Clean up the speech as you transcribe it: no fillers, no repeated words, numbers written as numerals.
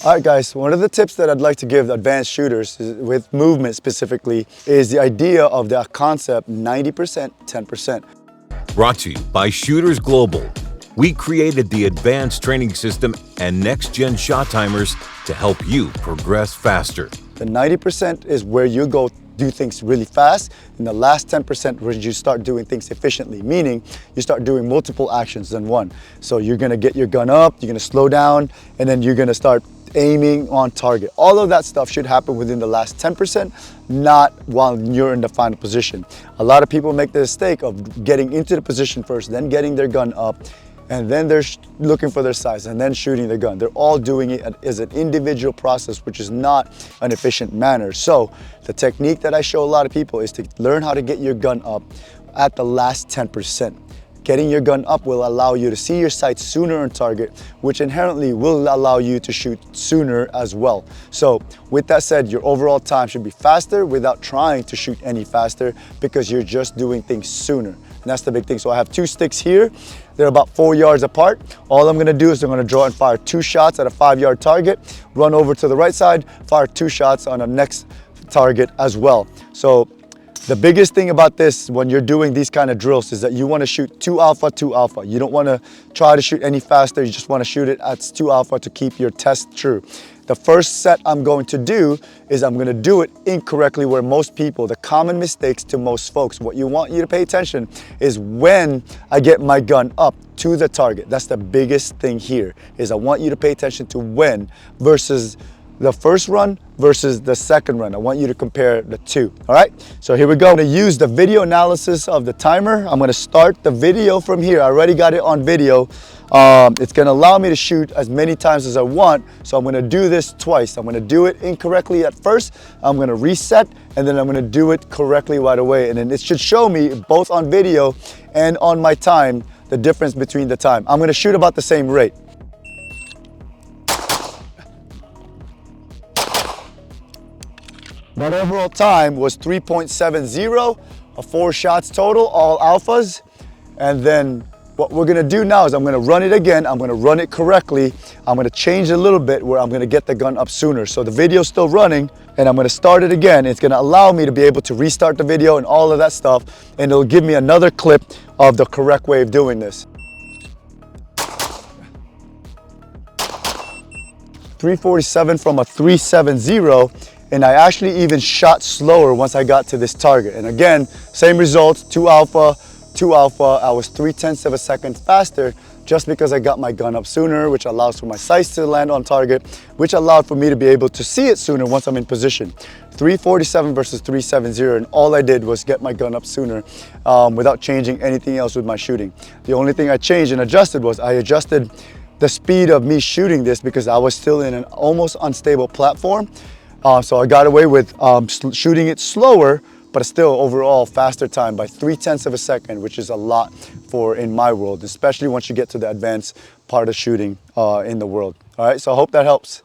All right, guys, one of the tips that I'd like to give advanced shooters with movement specifically is the idea of the concept 90%, 10%. Brought to you by Shooters Global. We created the advanced training system and next-gen shot timers to help you progress faster. The 90% is where you go do things really fast, and the last 10% where you start doing things efficiently, meaning you start doing multiple actions than one. So you're gonna get your gun up, you're gonna slow down, and then you're gonna start aiming on target. All of that stuff should happen within the last 10%, not while you're in the final position. A lot of people make the mistake of getting into the position first, then getting their gun up, and then they're looking for their size and then shooting their gun. They're all doing it as an individual process, which is not an efficient manner. So the technique that I show a lot of people is to learn how to get your gun up at the last 10%. Getting your gun up will allow you to see your sights sooner on target, which inherently will allow you to shoot sooner as well. So with that said, your overall time should be faster without trying to shoot any faster because you're just doing things sooner. And that's the big thing. So I have two sticks here. They're about 4 yards apart. All I'm gonna do is I'm gonna draw and fire 2 shots at a 5-yard target, run over to the right side, fire 2 shots on the next target as well. So the biggest thing about this when you're doing these kind of drills is that you want to shoot 2 alpha, 2 alpha. You don't want to try to shoot any faster. You just want to shoot it at 2 alpha to keep your test true. The first set I'm going to do is I'm going to do it incorrectly where most people, the common mistakes to most folks, what you want you to pay attention is when I get my gun up to the target. That's the biggest thing here is I want you to pay attention to when versus the first run versus the second run. I want you to compare the two, all right? So here we go. I'm gonna use the video analysis of the timer. I'm gonna start the video from here. I already got it on video. It's gonna allow me to shoot as many times as I want, so I'm gonna do this twice. I'm gonna do it incorrectly at first, I'm gonna reset, and then I'm gonna do it correctly right away. And then it should show me both on video and on my time, the difference between the time. I'm gonna shoot about the same rate. My overall time was 3.70, 4 shots total, all alphas. And then what we're gonna do now is I'm gonna run it again. I'm gonna run it correctly. I'm gonna change a little bit where I'm gonna get the gun up sooner. So the video's still running and I'm gonna start it again. It's gonna allow me to be able to restart the video and all of that stuff. And it'll give me another clip of the correct way of doing this. 347 from a 370. And I actually even shot slower once I got to this target. And again, same results, 2 alpha, 2 alpha. I was 0.3 of a second faster just because I got my gun up sooner, which allows for my sights to land on target, which allowed for me to be able to see it sooner once I'm in position. 347 versus 370, and all I did was get my gun up sooner without changing anything else with my shooting. The only thing I changed and adjusted was I adjusted the speed of me shooting this because I was still in an almost unstable platform. So I got away with shooting it slower, but still overall faster time by 0.3 of a second, which is a lot for in my world, especially once you get to the advanced part of shooting in the world. All right, so I hope that helps.